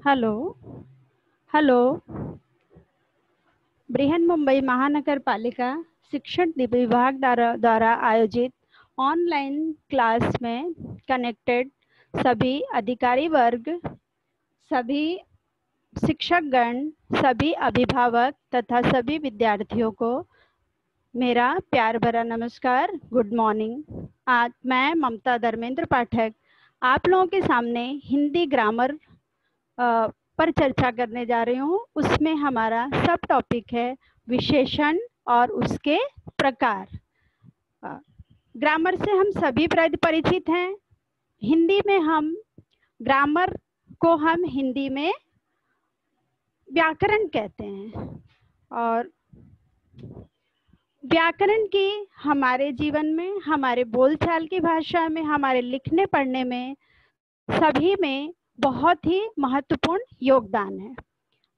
Hello hello. Brihan Mumbai महानगर पालिका शिक्षण विभाग द्वारा आयोजित ऑनलाइन क्लास में कनेक्टेड सभी अधिकारी वर्ग, सभी शिक्षकगण, सभी अभिभावक तथा सभी विद्यार्थियों को मेरा प्यार भरा नमस्कार, गुड मॉर्निंग। आज मैं ममता धर्मेंद्र पाठक आप लोगों के सामने हिंदी ग्रामर पर चर्चा करने जा रही हूँ। उसमें हमारा सब टॉपिक है विशेषण और उसके प्रकार। ग्रामर से हम सभी परिचित हैं। हिंदी में हम ग्रामर को हम हिंदी में व्याकरण कहते हैं और व्याकरण की हमारे जीवन में, हमारे बोलचाल की भाषा में, हमारे लिखने पढ़ने में सभी में बहुत ही महत्वपूर्ण योगदान है।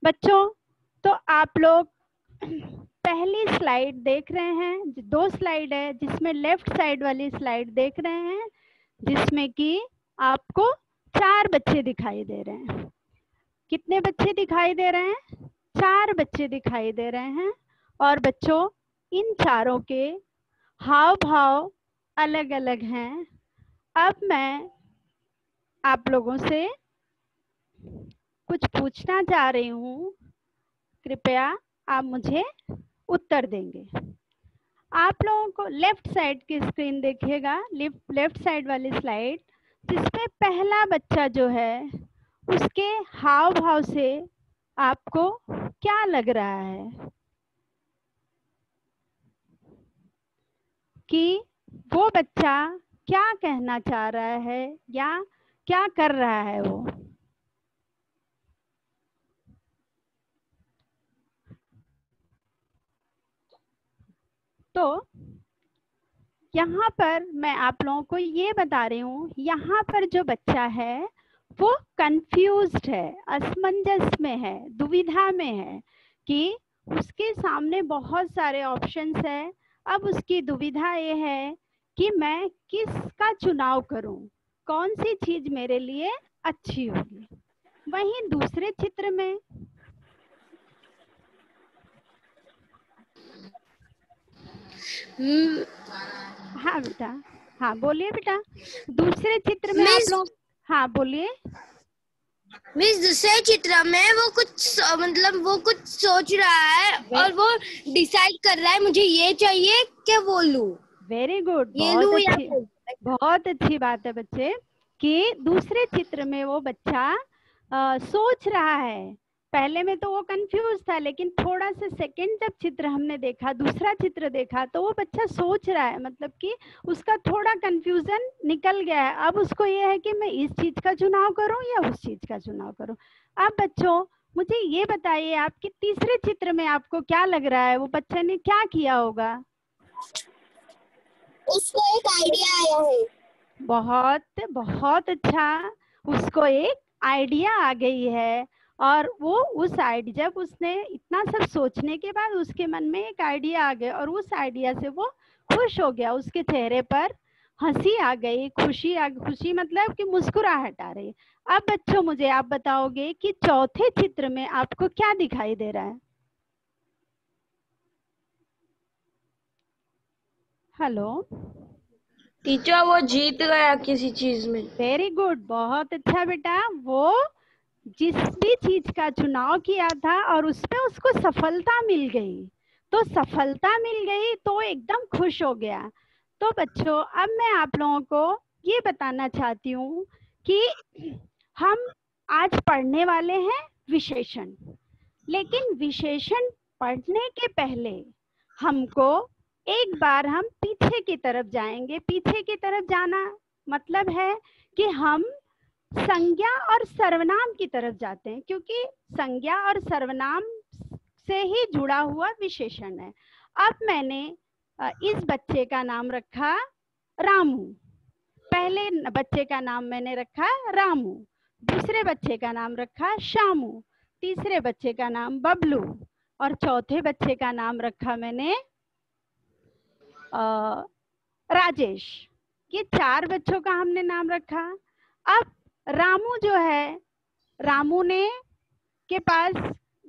बच्चों, तो आप लोग पहली स्लाइड देख रहे हैं, दो स्लाइड है जिसमें लेफ्ट साइड वाली स्लाइड देख रहे हैं जिसमें कि आपको 4 बच्चे दिखाई दे रहे हैं। कितने बच्चे दिखाई दे रहे हैं? 4 बच्चे दिखाई दे रहे हैं। और बच्चों, इन चारों के हाव भाव अलग अलग हैं। अब मैं आप लोगों से कुछ पूछना चाह रही हूँ, कृपया आप मुझे उत्तर देंगे। आप लोगों को लेफ्ट साइड की स्क्रीन देखिएगा, लेफ्ट साइड वाली स्लाइड, जिसमें पहला बच्चा जो है उसके हाव भाव से आपको क्या लग रहा है कि वो बच्चा क्या कहना चाह रहा है या क्या कर रहा है वो? तो यहाँ पर मैं आप लोगों को ये बता रही हूँ, यहाँ पर जो बच्चा है वो कंफ्यूज्ड है, असमंजस में है, दुविधा में है कि उसके सामने बहुत सारे ऑप्शंस है। अब उसकी दुविधा ये है कि मैं किसका चुनाव करूं, कौन सी चीज मेरे लिए अच्छी होगी। वहीं दूसरे चित्र में हाँ बेटा, हाँ बोलिए बेटा। दूसरे चित्र में आप लोग, हाँ बोलिए। मिस, दूसरे चित्र में वो कुछ मतलब वो कुछ सोच रहा है और वो डिसाइड कर रहा है मुझे ये चाहिए कि वो लूं। वेरी गुड, ये लूं या वो। बहुत अच्छी बात है बच्चे कि दूसरे चित्र में वो बच्चा सोच रहा है। पहले में तो वो कंफ्यूज था, लेकिन थोड़ा सा सेकंड जब चित्र हमने देखा, दूसरा चित्र देखा, तो वो बच्चा सोच रहा है, मतलब कि उसका थोड़ा कंफ्यूजन निकल गया है। अब उसको ये है कि मैं इस चीज का चुनाव करूं या उस चीज का चुनाव करूं। अब बच्चों मुझे ये बताइए, आपके तीसरे चित्र में आपको क्या लग रहा है, वो बच्चे ने क्या किया होगा? उसको एक आइडिया आया है। बहुत बहुत अच्छा, उसको एक आइडिया आ गई है। और वो उस आइडिया, जब उसने इतना सब सोचने के बाद उसके मन में एक आइडिया आ गया और उस आइडिया से वो खुश हो गया, उसके चेहरे पर हंसी आ गई, खुशी मतलब कि मुस्कुराहट आ रही। अब बच्चों मुझे आप बताओगे कि चौथे चित्र में आपको क्या दिखाई दे रहा है? हेलो टीचर, वो जीत गया किसी चीज में। वेरी गुड, बहुत अच्छा बेटा। वो जिस भी चीज का चुनाव किया था और उसमें उसको सफलता मिल गई, तो सफलता मिल गई तो एकदम खुश हो गया। तो बच्चों अब मैं आप लोगों को ये बताना चाहती हूँ कि हम आज पढ़ने वाले हैं विशेषण। लेकिन विशेषण पढ़ने के पहले हमको एक बार हम पीछे की तरफ जाएंगे। पीछे की तरफ जाना मतलब है कि हम संज्ञा और सर्वनाम की तरफ जाते हैं, क्योंकि संज्ञा और सर्वनाम से ही जुड़ा हुआ विशेषण है। अब मैंने इस बच्चे का नाम रखा रामू। पहले बच्चे का नाम मैंने रखा रामू, दूसरे बच्चे का नाम रखा शामू, तीसरे बच्चे का नाम बबलू और चौथे बच्चे का नाम रखा मैंने राजेश। ये 4 बच्चों का हमने नाम रखा। अब रामू जो है, रामू ने के पास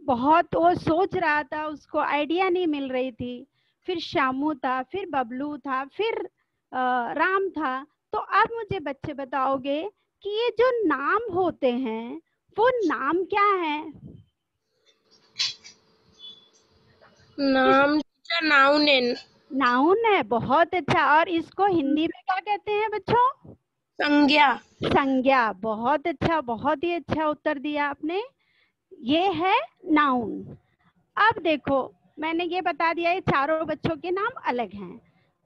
बहुत, वो सोच रहा था, उसको आइडिया नहीं मिल रही थी। फिर श्यामू था, फिर बबलू था, फिर राम था। तो अब मुझे बच्चे बताओगे कि ये जो नाम होते हैं वो नाम क्या है? नाम नाउन है। नाउन है, बहुत अच्छा। और इसको हिंदी में क्या कहते हैं बच्चों? संज्ञा। संज्ञा, बहुत अच्छा, बहुत ही अच्छा उत्तर दिया आपने। ये है नाउन। अब देखो, मैंने ये बता दिया, ये चारों बच्चों के नाम अलग हैं।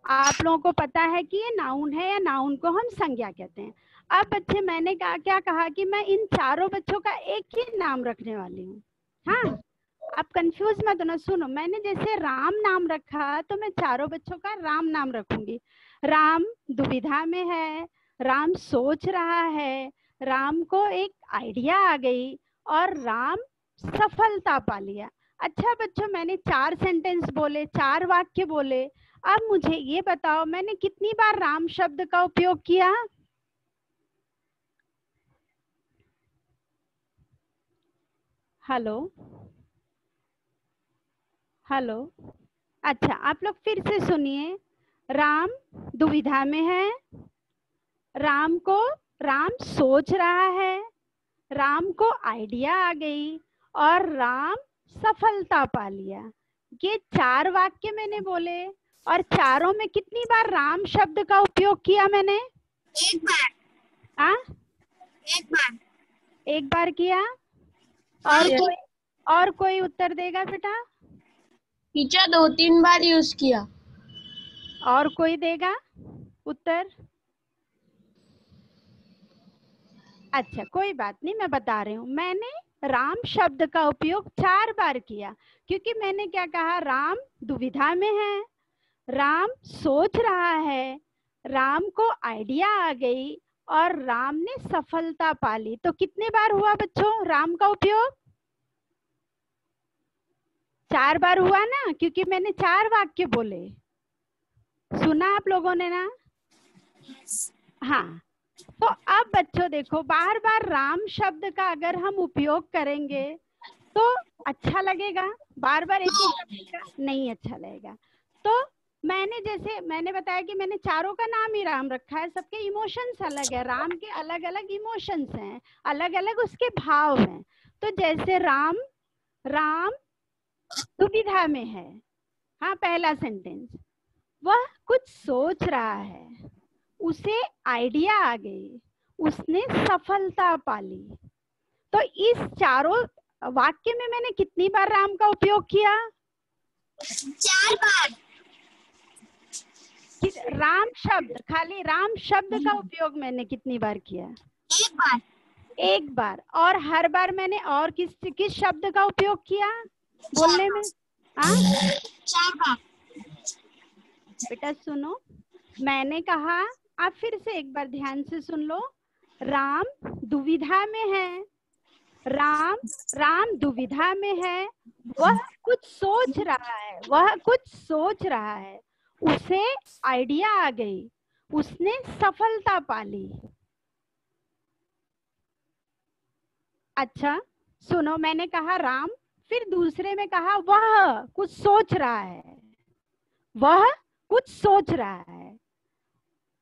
आप लोगों को पता है कि ये नाउन है या नाउन को हम संज्ञा कहते हैं। अब बच्चे, मैंने क्या कहा कि मैं इन चारों बच्चों का एक ही नाम रखने वाली हूँ। हाँ, आप कंफ्यूज मत होना। सुनो, मैंने जैसे राम नाम रखा तो मैं चारों बच्चों का राम नाम रखूंगी। राम दुविधा में है, राम सोच रहा है, राम को एक आइडिया आ गई और राम सफलता पा लिया। अच्छा बच्चों, मैंने 4 सेंटेंस बोले, 4 वाक्य बोले। अब मुझे ये बताओ, मैंने कितनी बार राम शब्द का उपयोग किया? Hello hello. अच्छा, आप लोग फिर से सुनिए। राम दुविधा में है, राम सोच रहा है, राम को आइडिया आ गई और राम सफलता पा लिया। ये 4 वाक्य मैंने बोले, और चारों में कितनी बार राम शब्द का उपयोग किया मैंने? एक बार। हाँ, एक बार किया। और कोई उत्तर देगा बेटा? टीचर 2-3 बार यूज किया। और कोई देगा उत्तर? अच्छा, कोई बात नहीं, मैं बता रही हूँ। मैंने राम शब्द का उपयोग 4 बार किया, क्योंकि मैंने क्या कहा? राम दुविधा में है, राम सोच रहा है, राम को आइडिया आ गई और राम ने सफलता पा ली। तो कितने बार हुआ बच्चों राम का उपयोग? 4 बार हुआ ना, क्योंकि मैंने 4 वाक्य बोले। सुना आप लोगों ने ना? हाँ। तो अब बच्चों देखो, बार बार राम शब्द का अगर हम उपयोग करेंगे तो अच्छा लगेगा? बार बार एक ही शब्द का नहीं अच्छा लगेगा। तो मैंने बताया कि मैंने चारों का नाम ही राम रखा है। सबके इमोशंस अलग है, राम के अलग अलग इमोशंस हैं, अलग अलग उसके भाव हैं। तो जैसे राम दुविधा में है, हाँ, पहला सेंटेंस, वह कुछ सोच रहा है, उसे आइडिया आ गई, उसने सफलता पा ली। तो इस चारों वाक्य में मैंने कितनी बार राम का उपयोग किया? 4 बार। राम शब्द, खाली राम शब्द का उपयोग मैंने कितनी बार किया? 1 बार। 1 बार। और हर बार मैंने और किस शब्द का उपयोग किया बोलने में? 4 बार। बेटा सुनो, मैंने कहा, आप फिर से एक बार ध्यान से सुन लो। राम दुविधा में है, राम दुविधा में है, वह कुछ सोच रहा है, उसे आइडिया आ गई, उसने सफलता पा ली। अच्छा सुनो, मैंने कहा राम, फिर दूसरे में कहा वह कुछ सोच रहा है, वह कुछ सोच रहा है,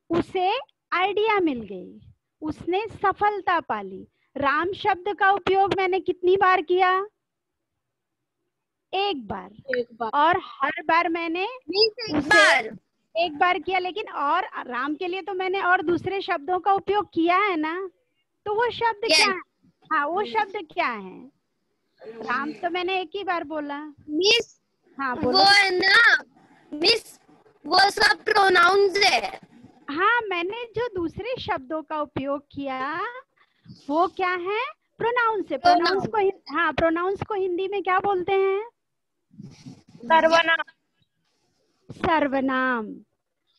उसे आइडिया मिल गई, उसने सफलता पा ली। राम शब्द का उपयोग मैंने कितनी बार किया? 1 बार। और हर बार मैंने एक बार किया, लेकिन और राम के लिए तो मैंने और दूसरे शब्दों का उपयोग किया है ना। तो वो शब्द क्या है? हाँ, वो शब्द क्या है? राम तो मैंने एक ही बार बोला। मिस, हाँ बोलो। वो है ना मिस, वो सब प्रोनाउंस है। हाँ, मैंने जो दूसरे शब्दों का उपयोग किया वो क्या है? प्रोनाउंस है। प्रोनाउंस को हिंदी में क्या बोलते हैं? सर्वनाम।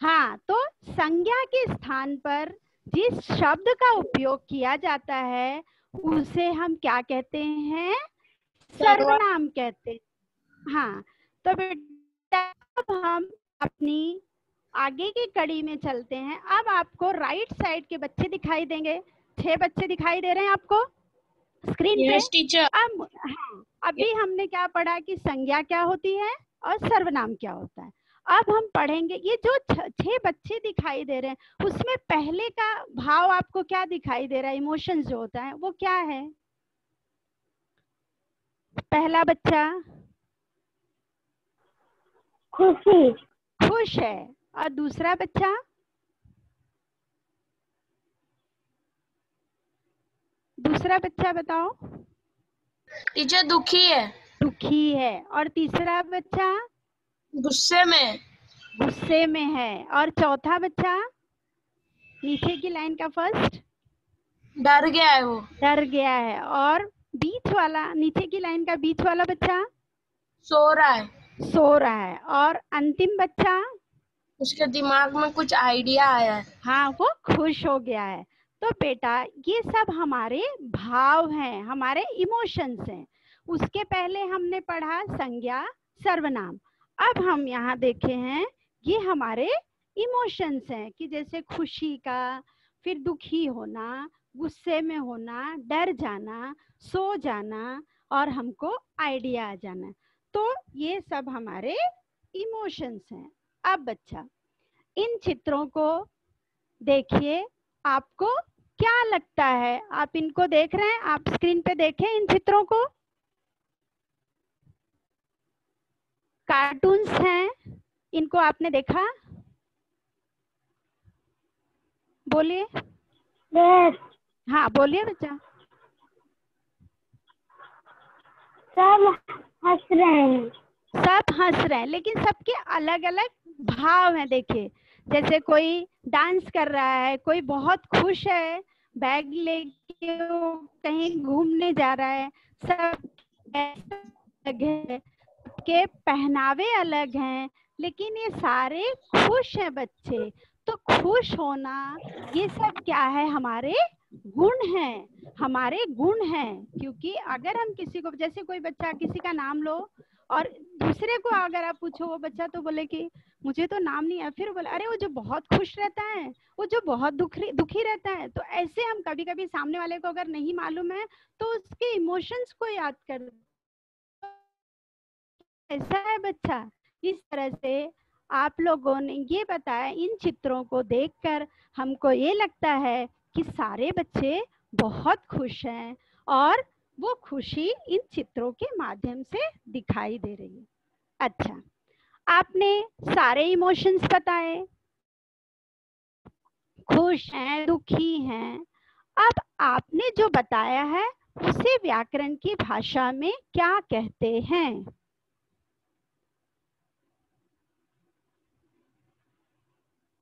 हाँ, तो संज्ञा के स्थान पर जिस शब्द का उपयोग किया जाता है उसे हम क्या कहते हैं? सर्वनाम कहते हैं। हाँ, तो बेटा अब हम अपनी आगे की कड़ी में चलते हैं। अब आपको राइट साइड के बच्चे दिखाई देंगे। 6 बच्चे दिखाई दे रहे हैं आपको? स्क्रीन पे। Yes teacher. अब हाँ, अभी हमने क्या पढ़ा कि संज्ञा क्या होती है और सर्वनाम क्या होता है। अब हम पढ़ेंगे ये जो 6 बच्चे दिखाई दे रहे हैं उसमें पहले का भाव आपको क्या दिखाई दे रहा है, इमोशंस जो होता है वो क्या है? पहला बच्चा खुशी। खुश है, और दूसरा बच्चा बताओ। टीचर दुखी है। दुखी है, और तीसरा बच्चा गुस्से में। गुस्से में है, और चौथा बच्चा नीचे की लाइन का फर्स्ट डर गया है वो। डर गया है, और बीच वाला नीचे की लाइन का बीच वाला बच्चा सो रहा है। सो रहा है, और अंतिम बच्चा उसके दिमाग में कुछ आइडिया आया है। हाँ वो खुश हो गया है। तो बेटा ये सब हमारे भाव हैं, हमारे इमोशंस हैं। उसके पहले हमने पढ़ा संज्ञा सर्वनाम। अब हम यहाँ देखे हैं ये हमारे इमोशंस हैं कि जैसे खुशी का, फिर दुखी होना, गुस्से में होना, डर जाना, सो जाना, और हमको आइडिया आ जाना। तो ये सब हमारे इमोशंस हैं। अब बच्चा इन चित्रों को देखिए, आपको क्या लगता है? आप इनको देख रहे हैं, आप स्क्रीन पे देखें इन चित्रों को। कार्टून्स हैं, इनको आपने देखा? बोलिए। यस। हाँ बोलिए बच्चा। सब हंस रहे हैं। सब हंस रहे हैं, लेकिन सबके अलग अलग भाव हैं। देखिए जैसे कोई डांस कर रहा है, कोई बहुत खुश है, बैग लेके वो कहीं घूमने जा रहा है। सब अलग है, सबके पहनावे अलग हैं, लेकिन ये सारे खुश हैं बच्चे। तो खुश होना ये सब क्या है? हमारे गुण हैं, हमारे गुण हैं। क्योंकि अगर हम किसी को, जैसे कोई बच्चा किसी का नाम लो और दूसरे को अगर आप पूछो, वो बच्चा तो बोले कि मुझे तो नाम नहीं है, फिर बोले अरे वो जो बहुत खुश रहता है, वो जो बहुत दुखी रहता है। तो ऐसे हम कभी कभी सामने वाले को अगर नहीं मालूम है तो उसके इमोशंस को याद कर, ऐसा है बच्चा। इस तरह से आप लोगों ने ये बताया, इन चित्रों को देखकर हमको ये लगता है कि सारे बच्चे बहुत खुश हैं, और वो खुशी इन चित्रों के माध्यम से दिखाई दे रही है। अच्छा, आपने सारे इमोशंस बताए, खुश हैं, दुखी हैं। अब आपने जो बताया है उसे व्याकरण की भाषा में क्या कहते हैं?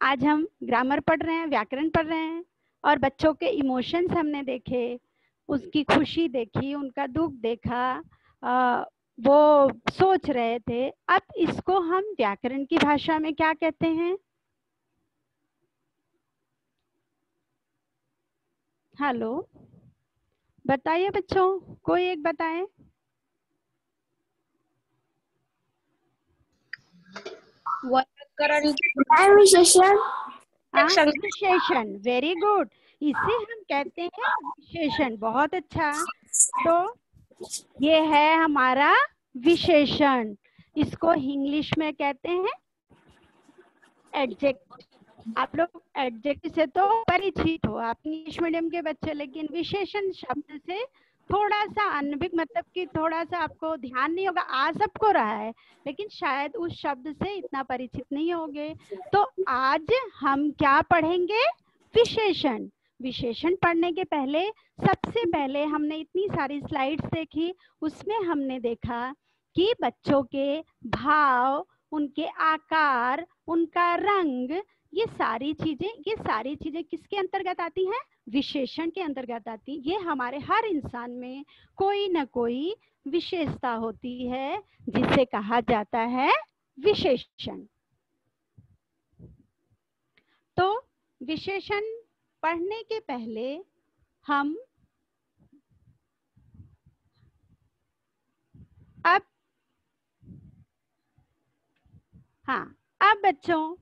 आज हम ग्रामर पढ़ रहे हैं, व्याकरण पढ़ रहे हैं, और बच्चों के इमोशंस हमने देखे, उसकी खुशी देखी, उनका दुख देखा, वो सोच रहे थे। अब इसको हम व्याकरण की भाषा में क्या कहते हैं? हेलो, बताइए बच्चों, कोई एक बताए। व्याकरण विशेषण। विशेषण, वेरी गुड। इसे हम कहते हैं विशेषण। बहुत अच्छा। तो ये है हमारा विशेषण। इसको इंग्लिश में कहते हैं एडजेक्ट। आप लोग एडजेक्ट से तो परिचित हो, आप इंग्लिश मीडियम के बच्चे, लेकिन विशेषण शब्द से थोड़ा सा अनभिज्ञ, मतलब कि थोड़ा सा आपको ध्यान नहीं होगा। आ सबको रहा है, लेकिन शायद उस शब्द से इतना परिचित नहीं होंगे। तो आज हम क्या पढ़ेंगे? विशेषण। विशेषण पढ़ने के पहले सबसे पहले हमने इतनी सारी स्लाइड्स देखी, उसमें हमने देखा कि बच्चों के भाव, उनके आकार, उनका रंग, ये सारी चीजें किसके अंतर्गत आती हैं? विशेषण के अंतर्गत आती। ये हमारे हर इंसान में कोई न कोई विशेषता होती है जिसे कहा जाता है विशेषण। तो विशेषण पढ़ने के पहले हम अब बच्चों,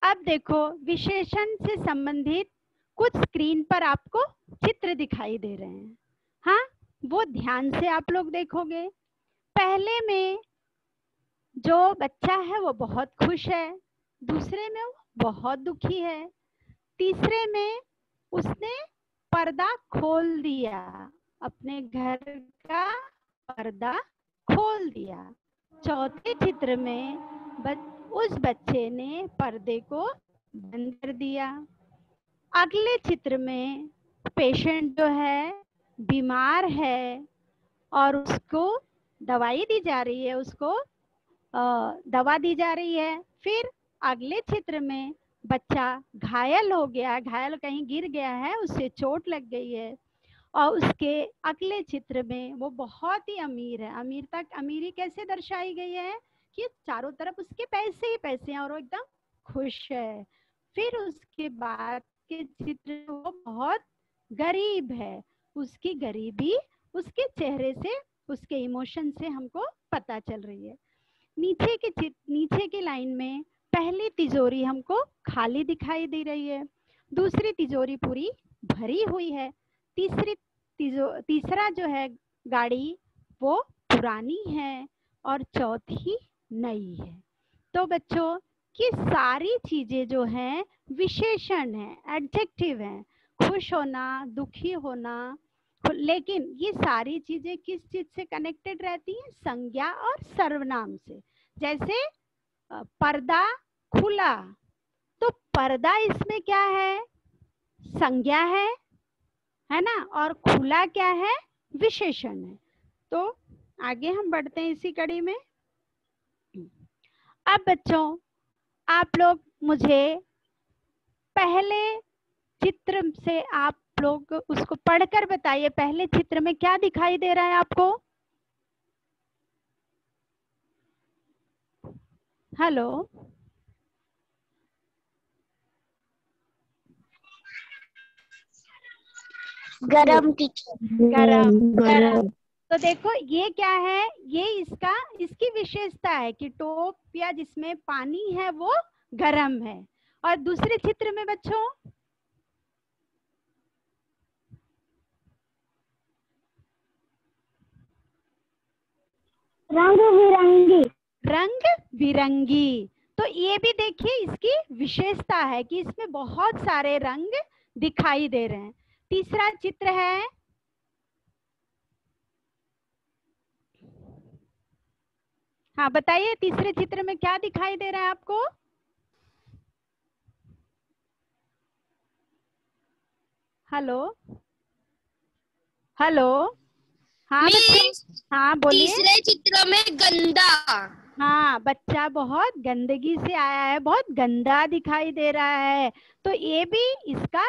अब देखो विशेषण से संबंधित कुछ स्क्रीन पर आपको चित्र दिखाई दे रहे हैं। हाँ, वो ध्यान से आप लोग देखोगे। पहले में जो बच्चा है वो बहुत खुश है, दूसरे में वो बहुत दुखी है, तीसरे में उसने पर्दा खोल दिया, अपने घर का पर्दा खोल दिया। चौथे चित्र में उस बच्चे ने पर्दे को बंद कर दिया। अगले चित्र में पेशेंट जो है बीमार है और उसको दवाई दी जा रही है, उसको दवा दी जा रही है। फिर अगले चित्र में बच्चा घायल हो गया, घायल कहीं गिर गया है, उससे चोट लग गई है। और उसके अगले चित्र में वो बहुत ही अमीर है। अमीरी कैसे दर्शाई गई है कि चारों तरफ उसके पैसे ही पैसे हैं और वो एकदम खुश है। फिर उसके बाद के चित्र वो बहुत गरीब है, उसकी गरीबी उसके चेहरे से, उसके इमोशन से हमको पता चल रही है। नीचे की लाइन में पहली तिजोरी हमको खाली दिखाई दे रही है, दूसरी तिजोरी पूरी भरी हुई है, तीसरा जो है गाड़ी वो पुरानी है और चौथी नई है। तो बच्चों ये सारी चीजें जो हैं विशेषण है, एडजेक्टिव है। खुश होना, दुखी होना, लेकिन ये सारी चीजें किस चीज से कनेक्टेड रहती हैं? संज्ञा और सर्वनाम से। जैसे पर्दा खुला, तो पर्दा इसमें क्या है? संज्ञा है ना, और खुला क्या है? विशेषण है। तो आगे हम बढ़ते हैं इसी कड़ी में। अब बच्चों आप लोग मुझे पहले चित्र से आप लोग उसको पढ़कर बताइए, पहले चित्र में क्या दिखाई दे रहा है आपको? हेलो, गरम टीचर, गरम। तो देखो ये क्या है, ये इसकी विशेषता है कि टोप या जिसमें पानी है वो गरम है। और दूसरे चित्र में बच्चों रंग बिरंगी, रंग बिरंगी। तो ये भी देखिए इसकी विशेषता है कि इसमें बहुत सारे रंग दिखाई दे रहे हैं। तीसरा चित्र है हाँ बताइए, तीसरे चित्र में क्या दिखाई दे रहा है आपको? हेलो हेलो, हाँ हाँ बोलिए। तीसरे चित्र में गंदा, हाँ बच्चा बहुत गंदगी से आया है, बहुत गंदा दिखाई दे रहा है। तो ये भी इसका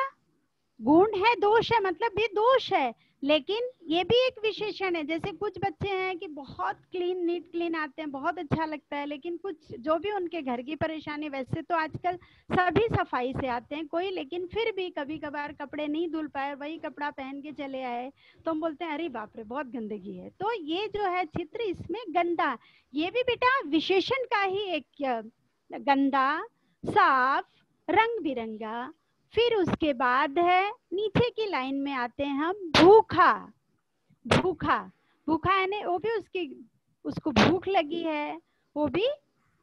गुण है, दोष है, मतलब ये दोष है, लेकिन ये भी एक विशेषण है। जैसे कुछ बच्चे हैं कि बहुत नीट क्लीन आते हैं, बहुत अच्छा लगता है, लेकिन कुछ जो भी उनके घर की परेशानी, वैसे तो आजकल सभी सफाई से आते हैं कोई, लेकिन फिर भी कभी कभार कपड़े नहीं धुल पाए, वही कपड़ा पहन के चले आए, तो हम बोलते हैं अरे बाप रे बहुत गंदगी है। तो ये जो है चित्र इसमें गंदा, ये भी बेटा विशेषण का ही एक, गंदा, साफ, रंग बिरंगा। फिर उसके बाद है नीचे की लाइन में आते हैं हम, भूखा। भूखा भूखा यानी वो भी उसको भूख लगी है, वो भी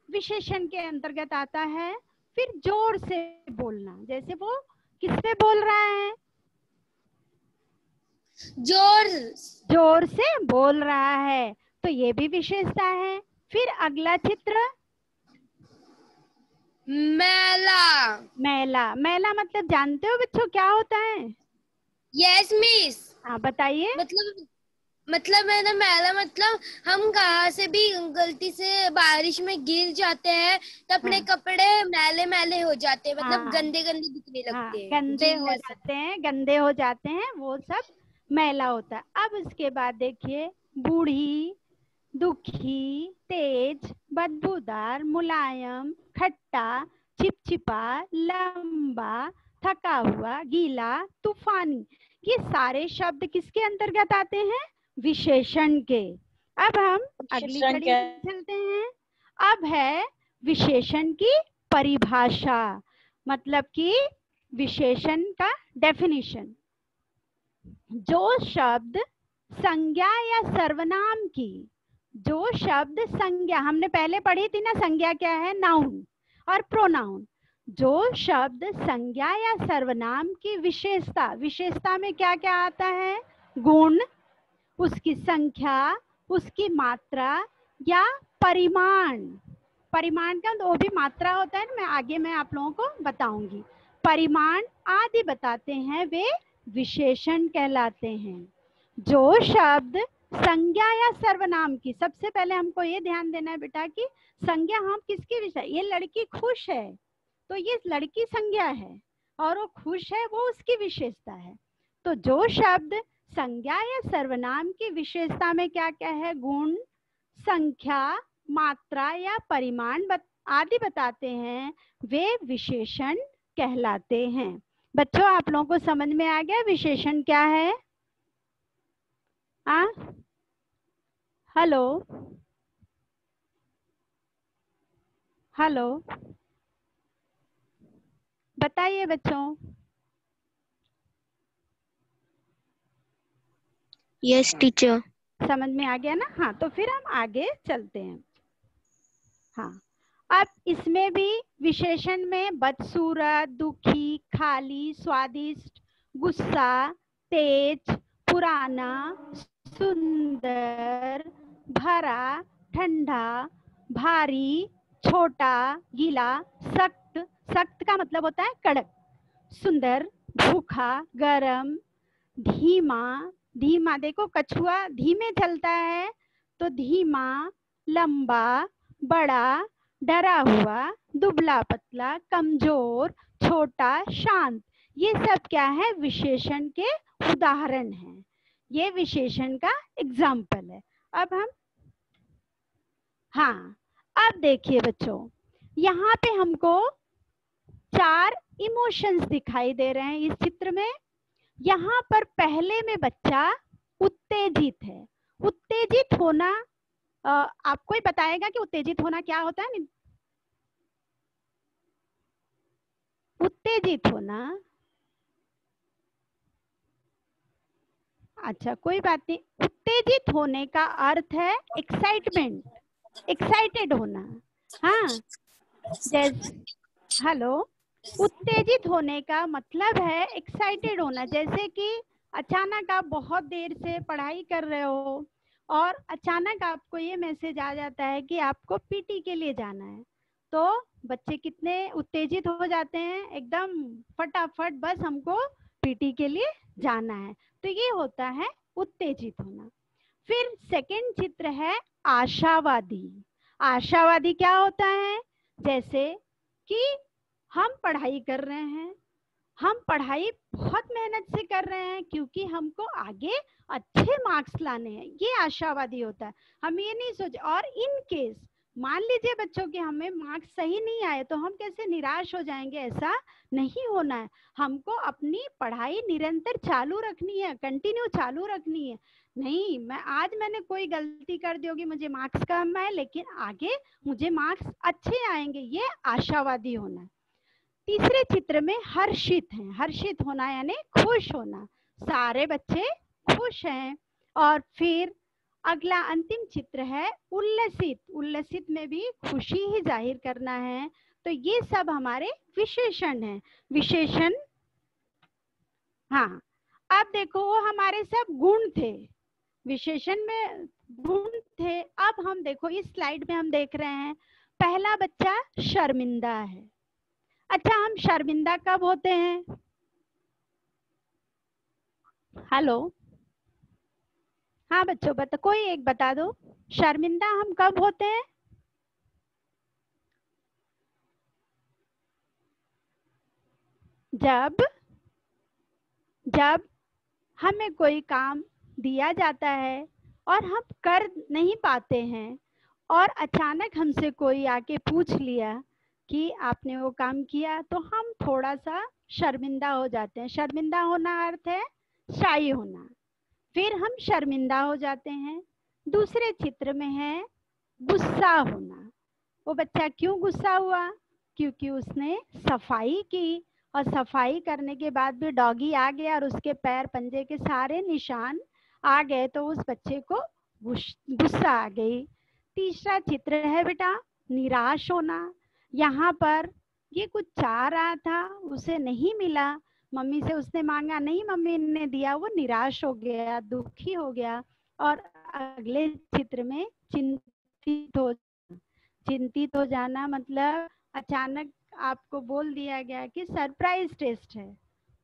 विशेषण के अंतर्गत आता है। फिर जोर से बोलना, जैसे वो किससे बोल रहा है? जोर से बोल रहा है, तो ये भी विशेषता है। फिर अगला चित्र मैला। मैला मतलब जानते हो बच्चों क्या होता है? Yes miss. हाँ बताइए। मतलब है ना, मैला मतलब हम कहाँ से भी गलती से बारिश में गिर जाते हैं तो अपने कपड़े मैले मैले हो जाते हैं, मतलब गंदे गंदे दिखने लगते हैं, गंदे हो जाते हैं, वो सब मैला होता है। अब उसके बाद देखिए, बूढ़ी, दुखी, तेज, बदबूदार, मुलायम, खट्टा, चिपचिपा, लंबा, थका हुआ, गीला, तूफानी, ये सारे शब्द किसके अंतर्गत आते हैं? विशेषण के। अब हम अगली कड़ी में चलते हैं। अब है विशेषण की परिभाषा, मतलब कि विशेषण का डेफिनेशन। जो शब्द संज्ञा या सर्वनाम की, जो शब्द संज्ञा हमने पहले पढ़ी थी ना, संज्ञा क्या है, नाउन और प्रोनाउन। जो शब्द संज्ञा या सर्वनाम की विशेषता, विशेषता में क्या क्या आता है, गुण, उसकी संख्या, उसकी मात्रा या परिमाण। परिमाण का वो भी मात्रा होता है ना, मैं आगे आप लोगों को बताऊंगी। परिमाण आदि बताते हैं, वे विशेषण कहलाते हैं। जो शब्द संज्ञा या सर्वनाम की, सबसे पहले हमको ये ध्यान देना है बेटा कि संज्ञा हम किसकी विषय, ये लड़की खुश है तो ये लड़की संज्ञा है, और वो खुश है वो उसकी विशेषता है। तो जो शब्द संज्ञा या सर्वनाम की विशेषता में क्या क्या है, गुण, संख्या, मात्रा या परिमाण आदि बताते हैं, वे विशेषण कहलाते हैं। बच्चों आप लोगों को समझ में आ गया विशेषण क्या है? हेलो हेलो, बताइए बच्चों। Yes teacher. समझ में आ गया ना? हाँ, तो फिर हम आगे चलते हैं। हाँ, अब इसमें भी विशेषण में बदसूरत, दुखी, खाली, स्वादिष्ट, गुस्सा, तेज, पुराना, सुंदर, भरा, ठंडा, भारी, छोटा, गीला, सख्त, सख्त का मतलब होता है कड़क, सुंदर, भूखा, गरम, धीमा, धीमा देखो कछुआ धीमे चलता है तो धीमा, लंबा, बड़ा, डरा हुआ, दुबला पतला, कमजोर, छोटा, शांत, ये सब क्या है, विशेषण के उदाहरण हैं। ये विशेषण का एग्जाम्पल है। अब हम, हाँ, अब देखिए बच्चों, यहाँ पे हमको 4 इमोशंस दिखाई दे रहे हैं इस चित्र में। यहाँ पर पहले में बच्चा उत्तेजित है। उत्तेजित होना आपको ही बताएगा कि उत्तेजित होना क्या होता है। उत्तेजित होना, अच्छा कोई बात नहीं, उत्तेजित होने का अर्थ है एक्साइटमेंट, एक्साइटेड होना। हाँ, हेलो, उत्तेजित होने का मतलब है एक्साइटेड होना। जैसे कि अचानक आप बहुत देर से पढ़ाई कर रहे हो और अचानक आपको ये मैसेज आ जाता है कि आपको पीटी के लिए जाना है, तो बच्चे कितने उत्तेजित हो जाते हैं, एकदम फटाफट बस हमको पीटी के लिए जाना है। तो ये होता है उत्तेजित होना। फिर सेकंड चित्र है आशावादी। आशावादी क्या होता है, जैसे कि हम पढ़ाई कर रहे हैं, हम पढ़ाई बहुत मेहनत से कर रहे हैं क्योंकि हमको आगे अच्छे मार्क्स लाने हैं, ये आशावादी होता है। हम ये नहीं सोचे, और इन केस मान लीजिए बच्चों के हमें मार्क्स सही नहीं आए तो हम कैसे निराश हो जाएंगे, ऐसा नहीं होना है। हमको अपनी पढ़ाई निरंतर चालू रखनी है, कंटिन्यू चालू रखनी है। नहीं, मैंने कोई गलती कर दी होगी, मुझे मार्क्स कम आए, लेकिन आगे मुझे मार्क्स अच्छे आएंगे, ये आशावादी होना है। तीसरे चित्र में हर्षित हैं। हर्षित होना यानी खुश होना, सारे बच्चे खुश हैं। और फिर अगला अंतिम चित्र है उल्लसित। उल्लसित में भी खुशी ही जाहिर करना है। तो ये सब हमारे विशेषण हैं। विशेषण, हाँ, अब देखो वो हमारे सब गुण थे, विशेषण में गुण थे। अब हम देखो इस स्लाइड में हम देख रहे हैं पहला बच्चा शर्मिंदा है। अच्छा, हम शर्मिंदा कब होते हैं? हेलो, हाँ बच्चों बता, कोई एक बता दो, शर्मिंदा हम कब होते हैं? जब हमें कोई काम दिया जाता है और हम कर नहीं पाते हैं और अचानक हमसे कोई आके पूछ लिया कि आपने वो काम किया, तो हम थोड़ा सा शर्मिंदा हो जाते हैं। शर्मिंदा होना अर्थ है शाई होना, फिर हम शर्मिंदा हो जाते हैं। दूसरे चित्र में है गुस्सा होना। वो बच्चा क्यों गुस्सा हुआ? क्योंकि उसने सफाई की और सफाई करने के बाद भी डॉगी आ गया और उसके पैर पंजे के सारे निशान आ गए तो उस बच्चे को गुस्सा आ गई। तीसरा चित्र है बेटा निराश होना। यहाँ पर ये कुछ चाह रहा था, उसे नहीं मिला, मम्मी से उसने मांगा, नहीं मम्मी ने दिया, वो निराश हो गया, दुखी हो गया। और अगले चित्र में चिंतित हो जाना मतलब अचानक आपको बोल दिया गया कि सरप्राइज टेस्ट है,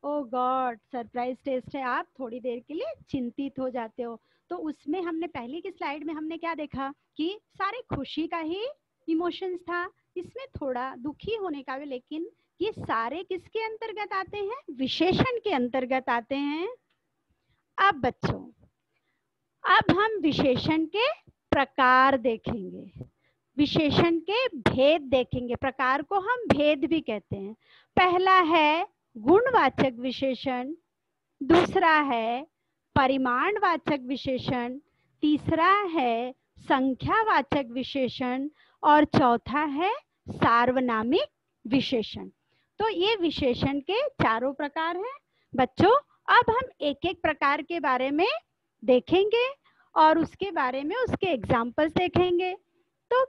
ओ गॉड सरप्राइज टेस्ट है, आप थोड़ी देर के लिए चिंतित हो जाते हो। तो उसमें हमने पहले की स्लाइड में हमने क्या देखा कि सारे खुशी का ही इमोशंस था, इसमें थोड़ा दुखी होने का भी, लेकिन ये सारे किसके अंतर्गत आते हैं? विशेषण के अंतर्गत आते हैं। अब बच्चों अब हम विशेषण के प्रकार देखेंगे, विशेषण के भेद देखेंगे। प्रकार को हम भेद भी कहते हैं। पहला है गुणवाचक विशेषण, दूसरा है परिमाणवाचक विशेषण, तीसरा है संख्यावाचक विशेषण और चौथा है सार्वनामिक विशेषण। तो ये विशेषण के चारों प्रकार हैं। बच्चों अब हम एक एक प्रकार के बारे में देखेंगे और उसके बारे में उसके एग्जाम्पल्स देखेंगे। तो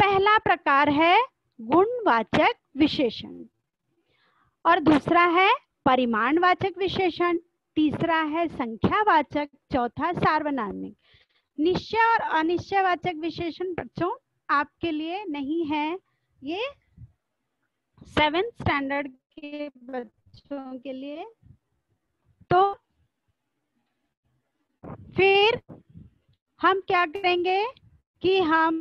पहला प्रकार है गुणवाचक विशेषण और दूसरा है परिमाणवाचक विशेषण, तीसरा है संख्यावाचक, चौथा सार्वनामिक। निश्चय और अनिश्चयवाचक विशेषण बच्चों आपके लिए नहीं है, ये 7th स्टैंडर्ड के बच्चों के लिए। तो फिर हम क्या करेंगे कि हम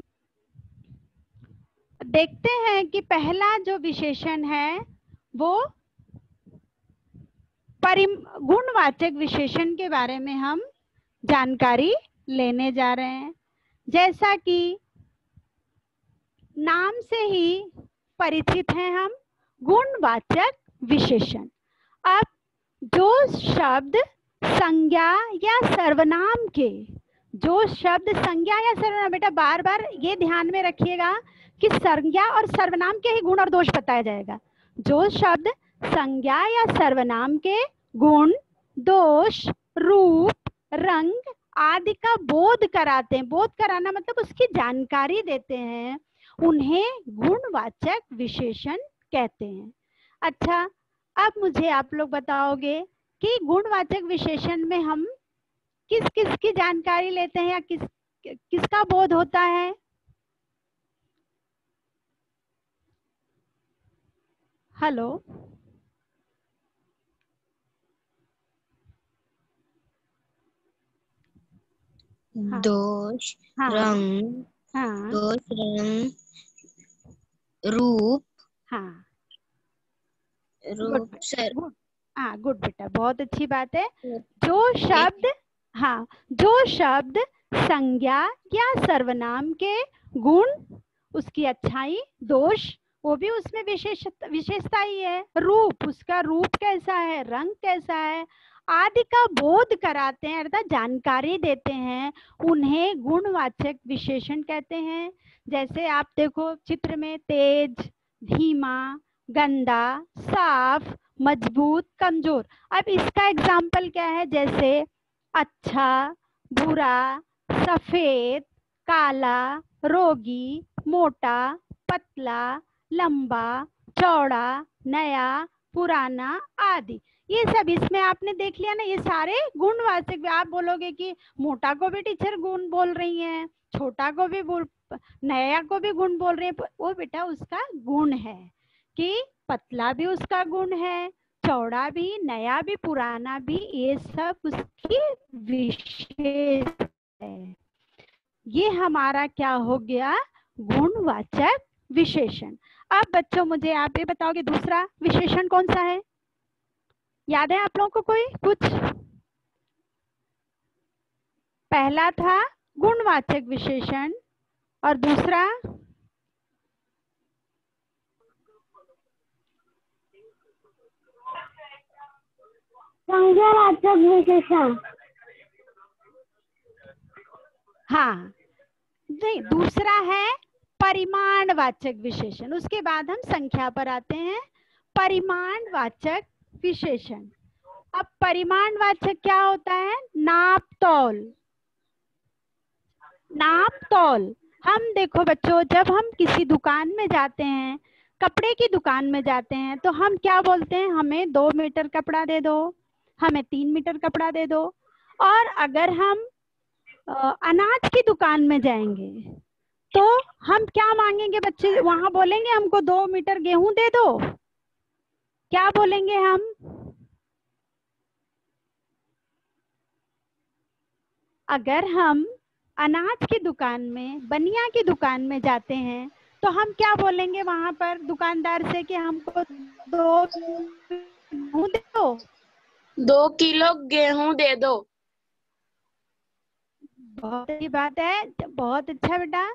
देखते हैं कि पहला जो विशेषण है वो गुणवाचक विशेषण के बारे में हम जानकारी लेने जा रहे हैं। जैसा कि नाम से ही परिचित हैं हम, गुणवाचक विशेषण। अब जो शब्द संज्ञा या सर्वनाम के, जो शब्द संज्ञा या सर्वनाम, बेटा बार बार ये ध्यान में रखिएगा कि संज्ञा और सर्वनाम के ही गुण और दोष बताया जाएगा। जो शब्द संज्ञा या सर्वनाम के गुण, दोष, रूप, रंग आदि का बोध कराते हैं, बोध कराना मतलब उसकी जानकारी देते हैं, उन्हें गुणवाचक विशेषण कहते हैं। अच्छा, अब मुझे आप लोग बताओगे कि गुणवाचक विशेषण में हम किस किस की जानकारी लेते हैं या किसका बोध होता है? हेलो, हाँ। दोष, हाँ, रंग, हाँ, दोष, रंग, रूप, हाँ, रूप सर, हाँ गुड बेटा, बहुत अच्छी बात है। जो शब्द, हाँ, जो शब्द संज्ञा या सर्वनाम के गुण, उसकी अच्छाई, दोष, वो भी उसमें विशेषता ही है, रूप, उसका रूप कैसा है, रंग कैसा है आदि का बोध कराते हैं अर्थात जानकारी देते हैं, उन्हें गुणवाचक विशेषण कहते हैं। जैसे आप देखो चित्र में तेज, धीमा, गंदा, साफ, मजबूत, कमजोर। अब इसका एग्जाम्पल क्या है? जैसे अच्छा, बुरा, सफेद, काला, रोगी, मोटा, पतला, लंबा, चौड़ा, नया, पुराना आदि। ये सब इसमें आपने देख लिया ना, ये सारे गुणवाचक। आप बोलोगे कि मोटा को भी टीचर गुण बोल रही हैं, छोटा को भी नया को भी गुण बोल रही है, वो बेटा उसका गुण है कि पतला भी उसका गुण है, चौड़ा भी, नया भी, पुराना भी, ये सब उसकी विशेष है। ये हमारा क्या हो गया? गुणवाचक विशेषण। अब बच्चों मुझे आप ये बताओगे दूसरा विशेषण कौन सा है? याद है आप लोगों को कोई कुछ? पहला था गुणवाचक विशेषण और दूसरा संज्ञावाचक विशेषण। हाँ नहीं, दूसरा है परिमाणवाचक विशेषण। उसके बाद हम संख्या पर आते हैं। परिमाणवाचक विशेषण, अब परिमाणवाचक क्या होता है? नाप तौल। नाप तौल। हम देखो बच्चों, जब हम किसी दुकान में जाते हैं, कपड़े की दुकान में जाते हैं, तो हम क्या बोलते हैं? हमें 2 मीटर कपड़ा दे दो, हमें 3 मीटर कपड़ा दे दो। और अगर हम अनाज की दुकान में जाएंगे तो हम क्या मांगेंगे बच्चे? वहां बोलेंगे हमको 2 मीटर गेहूं दे दो। क्या बोलेंगे हम? अगर हम अनाज की दुकान में, बनिया की दुकान में जाते हैं तो हम क्या बोलेंगे वहां पर दुकानदार से कि हमको 2 गेहूं दे दो। 2 किलो गेहूं दे दो। बहुत अच्छी बात है, बहुत अच्छा बेटा।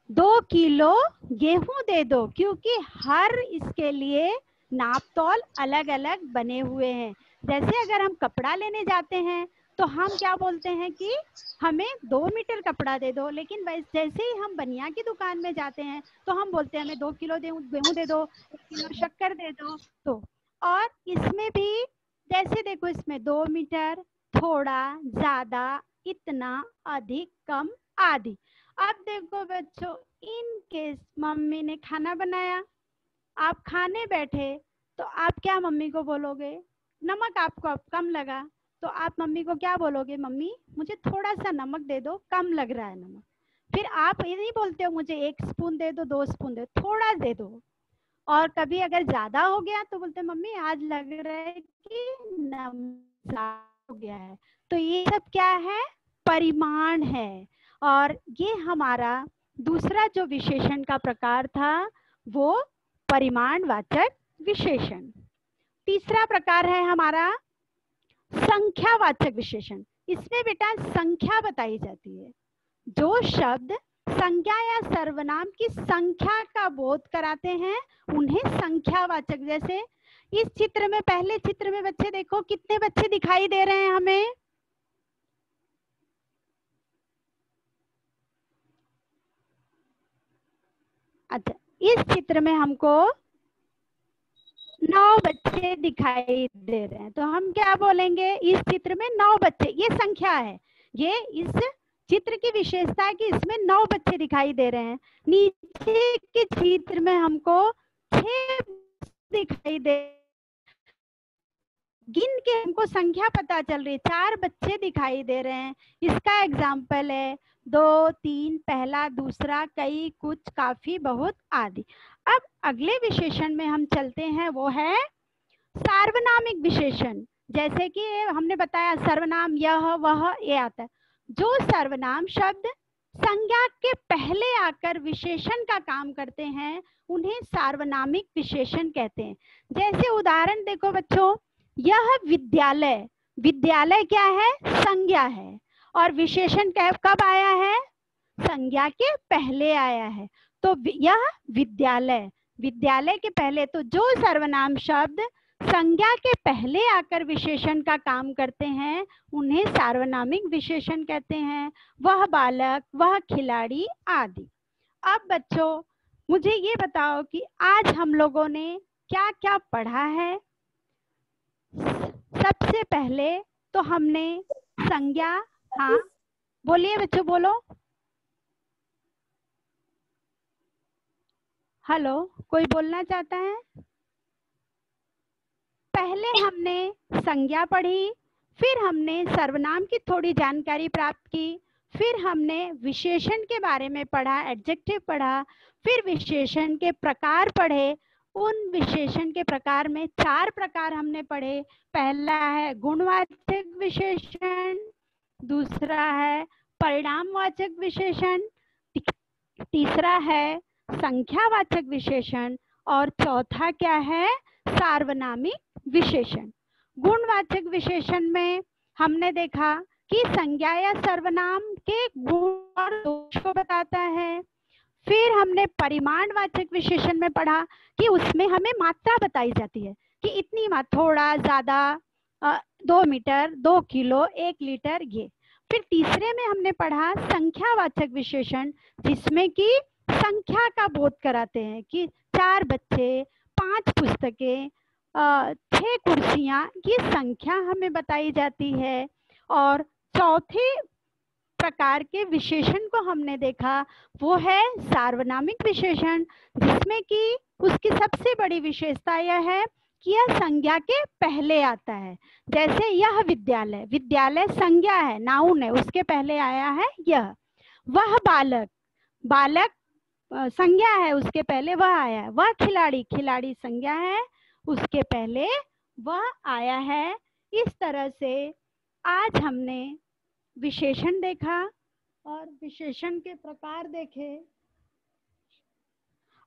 2 किलो गेहूं दे दो, क्योंकि हर इसके लिए नाप तौल अलग अलग बने हुए हैं। जैसे अगर हम कपड़ा लेने जाते हैं तो हम क्या बोलते हैं कि हमें 2 मीटर कपड़ा दे दो, लेकिन जैसे ही हम बनिया की दुकान में जाते हैं तो हम बोलते हैं हमें 2 किलो गेहूं दे दो, 1 किलो शक्कर दे दो। तो और इसमें भी जैसे देखो, इसमें 2 मीटर, थोड़ा, ज्यादा, इतना, अधिक, कम, आदि। अब देखो बच्चों, इन केस मम्मी ने खाना बनाया, आप खाने बैठे, तो आप क्या मम्मी को बोलोगे? नमक आपको अब कम लगा, तो आप मम्मी को क्या बोलोगे? मम्मी मुझे थोड़ा सा नमक दे दो, कम लग रहा है नमक। फिर आप ये नहीं बोलते हो मुझे 1 स्पून दे दो, 2 स्पून दे दो, थोड़ा दे दो। और कभी अगर ज्यादा हो गया तो बोलते मम्मी आज लग रहा है कि नमक ज्यादा हो गया है। तो ये सब क्या है? परिमाण है। और ये हमारा दूसरा जो विशेषण का प्रकार था वो परिमाणवाचक विशेषण। तीसरा प्रकार है हमारा संख्यावाचक विशेषण। इसमें बेटा संख्या बताई जाती है। जो शब्द संज्ञा या सर्वनाम की संख्या का बोध कराते हैं उन्हें संख्यावाचक। जैसे इस चित्र में, पहले चित्र में बच्चे देखो कितने बच्चे दिखाई दे रहे हैं हमें? अच्छा, इस चित्र में हमको 9 बच्चे दिखाई दे रहे हैं, तो हम क्या बोलेंगे? इस चित्र में 9 बच्चे, ये संख्या है। ये इस चित्र की विशेषता है कि इसमें 9 बच्चे दिखाई दे रहे हैं। नीचे के चित्र में हमको 6 दिखाई दे, गिन के हमको संख्या पता चल रही है, 4 बच्चे दिखाई दे रहे हैं। इसका एग्जाम्पल है 2, 3, पहला, दूसरा, कई, कुछ, काफी, बहुत, आदि। अब अगले विशेषण में हम चलते हैं, वो है सार्वनामिक विशेषण। जैसे कि हमने बताया सर्वनाम यह, वह, ये आता है। जो सर्वनाम शब्द संज्ञा के पहले आकर विशेषण का काम करते हैं उन्हें सार्वनामिक विशेषण कहते हैं। जैसे उदाहरण देखो बच्चों, यह विद्यालय, विद्यालय क्या है? संज्ञा है, और विशेषण कब आया है? संज्ञा के पहले आया है। तो यह विद्यालय, विद्यालय के पहले। तो जो सर्वनाम शब्द संज्ञा के पहले आकर विशेषण का काम करते हैं उन्हें सार्वनामिक विशेषण कहते हैं। वह बालक, वह खिलाड़ी, आदि। अब बच्चों मुझे ये बताओ कि आज हम लोगों ने क्या क्या पढ़ा है? सबसे पहले तो हमने संज्ञा, हाँ बोलिए बच्चों, बोलो। हेलो, कोई बोलना चाहता है? पहले हमने संज्ञा पढ़ी, फिर हमने सर्वनाम की थोड़ी जानकारी प्राप्त की, फिर हमने विशेषण के बारे में पढ़ा, एडजेक्टिव पढ़ा, फिर विशेषण के प्रकार पढ़े। उन विशेषण के प्रकार में 4 प्रकार हमने पढ़े। पहला है गुणवाचक विशेषण, दूसरा है परिणामवाचक विशेषण, तीसरा है संख्यावाचक विशेषण, और चौथा क्या है? सार्वनामिक विशेषण। गुणवाचक विशेषण में हमने देखा कि संज्ञा या सर्वनाम के गुण और दोष को बताता है। फिर हमने परिमाणवाचक विशेषण में पढ़ा कि उसमें हमें मात्रा बताई जाती है कि इतनी मात्रा, थोड़ा, ज्यादा, 2 मीटर, 2 किलो, 1 लीटर, ये। फिर तीसरे में हमने पढ़ा संख्यावाचक विशेषण, जिसमें कि संख्या का बोध कराते हैं कि 4 बच्चे, 5 पुस्तकें, 6 कुर्सियां की संख्या हमें बताई जाती है। और चौथे प्रकार के विशेषण को हमने देखा, वो है सार्वनामिक विशेषण, जिसमें कि उसकी सबसे बड़ी विशेषता यह है कि यह संज्ञा के पहले आता है। जैसे यह विद्यालय, विद्यालय संज्ञा है, नाउन है, उसके पहले आया है यह। वह बालक, बालक संज्ञा है, उसके पहले वह आया है। वह खिलाड़ी, खिलाड़ी संज्ञा है, उसके पहले वह आया है। इस तरह से आज हमने विशेषण देखा और विशेषण के प्रकार देखे,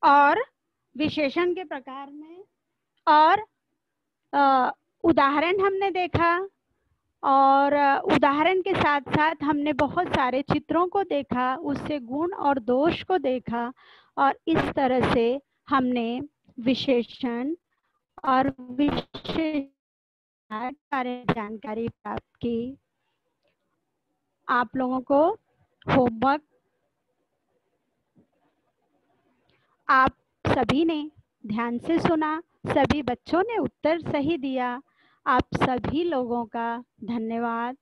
और विशेषण के प्रकार में और उदाहरण हमने देखा, और उदाहरण के साथ साथ हमने बहुत सारे चित्रों को देखा, उससे गुण और दोष को देखा, और इस तरह से हमने विशेषण और विशेष जानकारी प्राप्त की। आप लोगों को होमवर्क आप सभी ने ध्यान से सुना, सभी बच्चों ने उत्तर सही दिया। आप सभी लोगों का धन्यवाद।